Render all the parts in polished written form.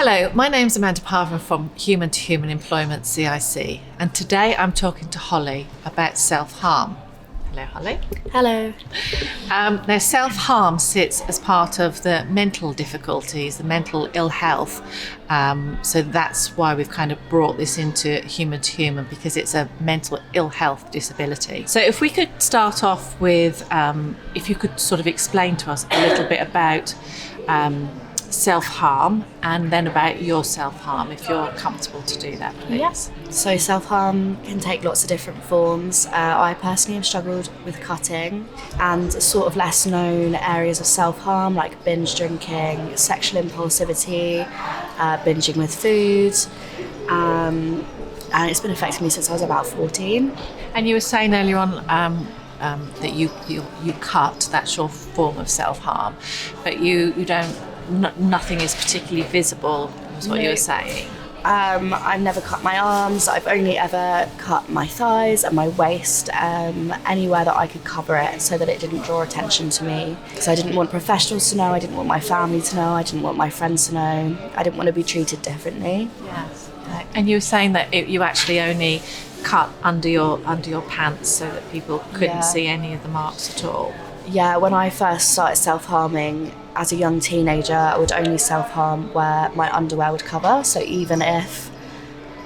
Hello, my name's Amanda Parvin from Human to Human Employment CIC, and today I'm talking to Holly about self-harm. Hello, Holly. Hello. Now, self-harm sits as part of the mental difficulties, the mental ill health. So that's why we've kind of brought this into human to human, because it's a mental ill health disability. So if we could start off with, if you could sort of explain to us a little bit about self-harm and then about your self-harm, if you're comfortable to do that, please. Yes. So self-harm can take lots of different forms. I personally have struggled with cutting, and sort of less known areas of self-harm like binge drinking, sexual impulsivity, binging with food, and it's been affecting me since I was about 14. And you were saying earlier on that you cut, that's your form of self-harm, but you don't, nothing is particularly visible, is what you were saying. I've never cut my arms. I've only ever cut my thighs and my waist, anywhere that I could cover it so that it didn't draw attention to me. Because I didn't want professionals to know, I didn't want my family to know, I didn't want my friends to know. I didn't want to be treated differently. Yes. And you were saying that you actually only cut under your pants so that people couldn't see any of the marks at all. Yeah, when I first started self-harming as a young teenager, I would only self-harm where my underwear would cover. So even if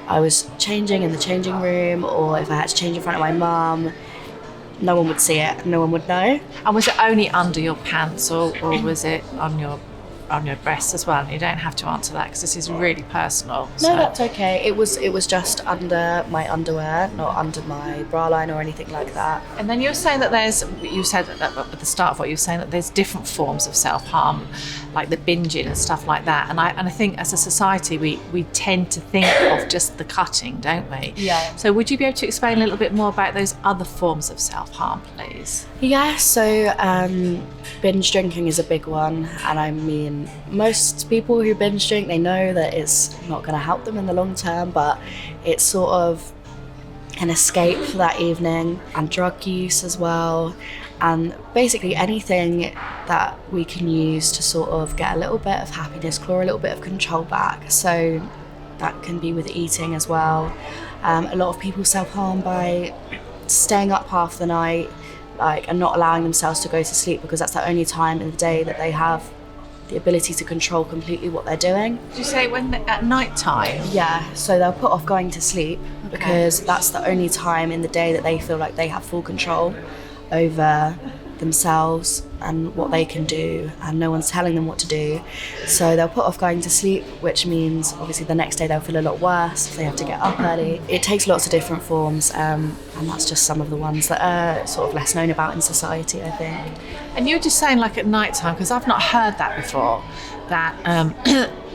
I was changing in the changing room or if I had to change in front of my mum, no one would see it, no one would know. And was it only under your pants or was it on your breasts as well? And you don't have to answer that because this is really personal. No, that's okay. It was just under my underwear, not under my bra line or anything like that. And then you were saying that you said at the start of what you were saying, that there's different forms of self-harm, like the binging and stuff like that. And I think as a society we tend to think of just the cutting, don't we? Yeah. So would you be able to explain a little bit more about those other forms of self-harm, please? Yeah, so binge drinking is a big one, and I mean, most people who binge drink, they know that it's not going to help them in the long term, but it's sort of an escape for that evening. And drug use as well, and basically anything that we can use to sort of get a little bit of happiness, claw a little bit of control back. So that can be with eating as well. A lot of people self-harm by staying up half the night, and not allowing themselves to go to sleep, because that's the only time in the day that they have the ability to control completely what they're doing. Did you say at night time? Yeah, so they'll put off going to sleep because that's the only time in the day that they feel like they have full control over themselves and what they can do, and no one's telling them what to do. So they'll put off going to sleep, which means obviously the next day they'll feel a lot worse if they have to get up early. It takes lots of different forms, and that's just some of the ones that are sort of less known about in society, I think. And you were just saying, like, at night time, because I've not heard that before, that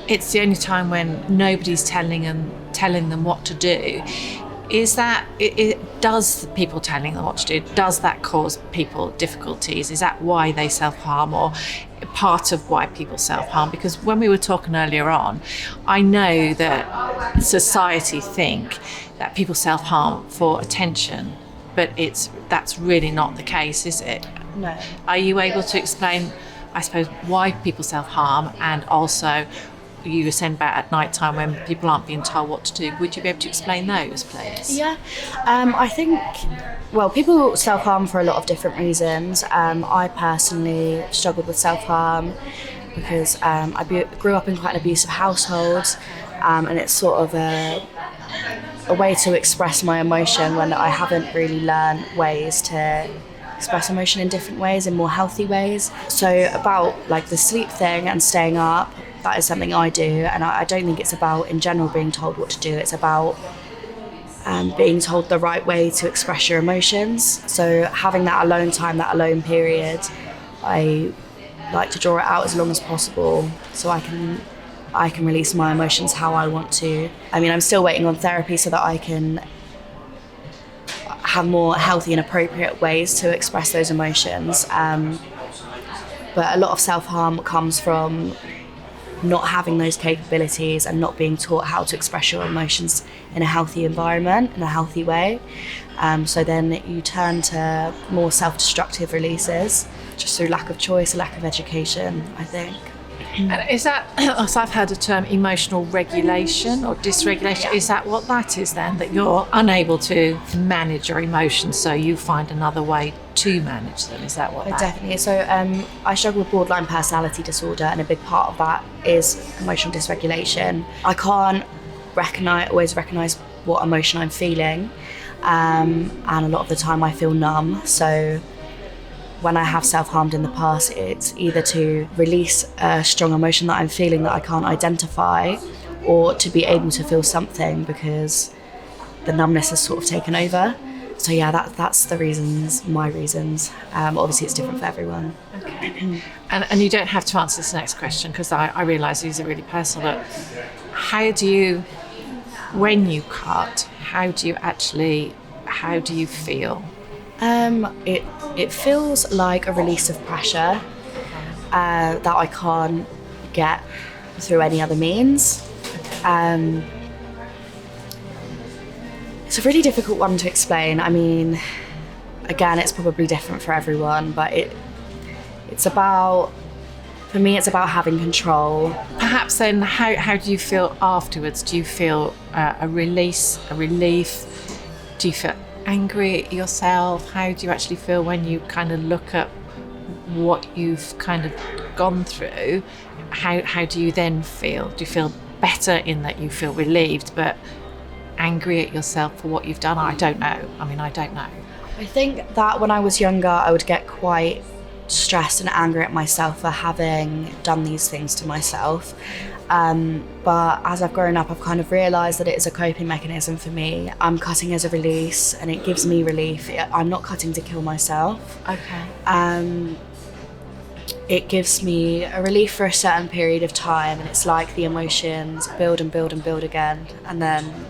it's the only time when nobody's telling them what to do. Is that does people telling them what to do, does that cause people difficulties? Is that why they self-harm, or part of why people self-harm? Because when we were talking earlier on, I know that society think that people self-harm for attention, but that's really not the case, is it? No. Are you able to explain, I suppose, why people self-harm, and also you were saying about at night time when people aren't being told what to do? Would you be able to explain those, please? Yeah, I think, well, people self-harm for a lot of different reasons. I personally struggled with self-harm because I grew up in quite an abusive household, and it's sort of a way to express my emotion when I haven't really learned ways to express emotion in different ways, in more healthy ways. So about like the sleep thing and staying up, that is something I do, and I don't think it's about in general being told what to do. It's about being told the right way to express your emotions. So having that alone time, that alone period, I like to draw it out as long as possible so I can release my emotions how I want to. I mean, I'm still waiting on therapy so that I can have more healthy and appropriate ways to express those emotions. But a lot of self-harm comes from not having those capabilities and not being taught how to express your emotions in a healthy environment, in a healthy way. So then you turn to more self-destructive releases, just through lack of choice, lack of education, I think. And is that, so I've heard the term emotional regulation or dysregulation. Is that what that is then? That you're unable to manage your emotions, so you find another way to manage them? Is that what that Definitely. So I struggle with borderline personality disorder, and a big part of that is emotional dysregulation. I can't always recognize what emotion I'm feeling, and a lot of the time I feel numb. So when I have self-harmed in the past, it's either to release a strong emotion that I'm feeling that I can't identify, or to be able to feel something because the numbness has sort of taken over. So yeah, that's the reasons, my reasons. Obviously it's different for everyone. Okay. And you don't have to answer this next question, because I realise these are really personal, but how do you, when you cut, how do you feel? It feels like a release of pressure that I can't get through any other means. It's a really difficult one to explain. I mean, again, it's probably different for everyone, but it's about, for me, it's about having control. Perhaps then, how do you feel afterwards? Do you feel a release, a relief? Do you feel angry at yourself? How do you actually feel when you kind of look at what you've kind of gone through? How do you then feel? Do you feel better in that you feel relieved, but angry at yourself for what you've done? I don't know. I don't know. I think that when I was younger, I would get quite stressed and angry at myself for having done these things to myself. But as I've grown up, I've kind of realised that it is a coping mechanism for me. I'm cutting as a release, and it gives me relief. I'm not cutting to kill myself. Okay. It gives me a relief for a certain period of time, and it's like the emotions build and build and build again, and then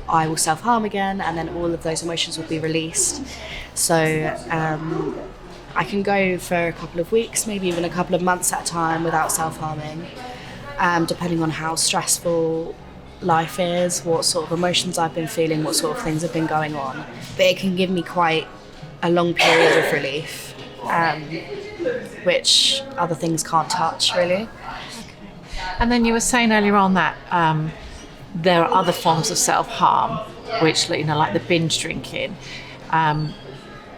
I will self-harm again, and then all of those emotions will be released. So I can go for a couple of weeks, maybe even a couple of months at a time without self-harming, depending on how stressful life is, what sort of emotions I've been feeling, what sort of things have been going on. But it can give me quite a long period of relief, which other things can't touch, really. And then you were saying earlier on that there are other forms of self-harm, which, like the binge drinking.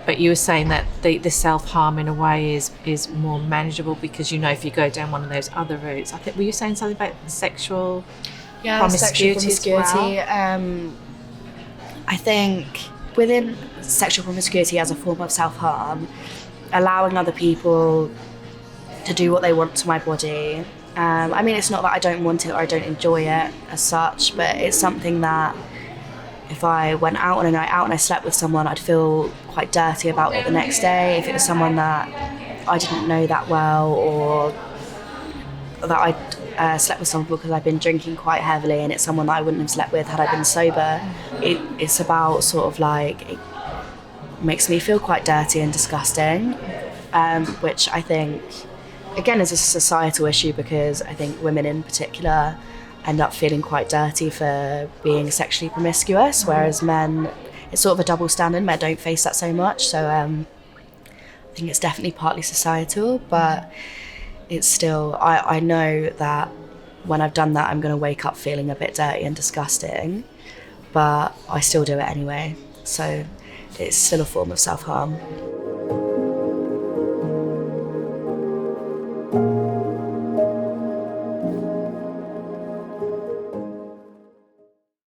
But you were saying that the self-harm in a way is more manageable because, if you go down one of those other routes. I think, were you saying something about sexual promiscuity as well? I think within sexual promiscuity as a form of self-harm, allowing other people to do what they want to my body. It's not that I don't want it or I don't enjoy it as such, but it's something that if I went out on a night out and I slept with someone, I'd feel quite dirty about it the next day. If it was someone that I didn't know that well, or that I slept with someone because I've been drinking quite heavily, and it's someone that I wouldn't have slept with had I been sober. It's about sort of like, it makes me feel quite dirty and disgusting, which I think, again, is a societal issue, because I think women in particular end up feeling quite dirty for being sexually promiscuous, whereas men, it's sort of a double standard. Men don't face that so much, so I think it's definitely partly societal, but it's still, I know that when I've done that, I'm going to wake up feeling a bit dirty and disgusting, but I still do it anyway, so it's still a form of self-harm.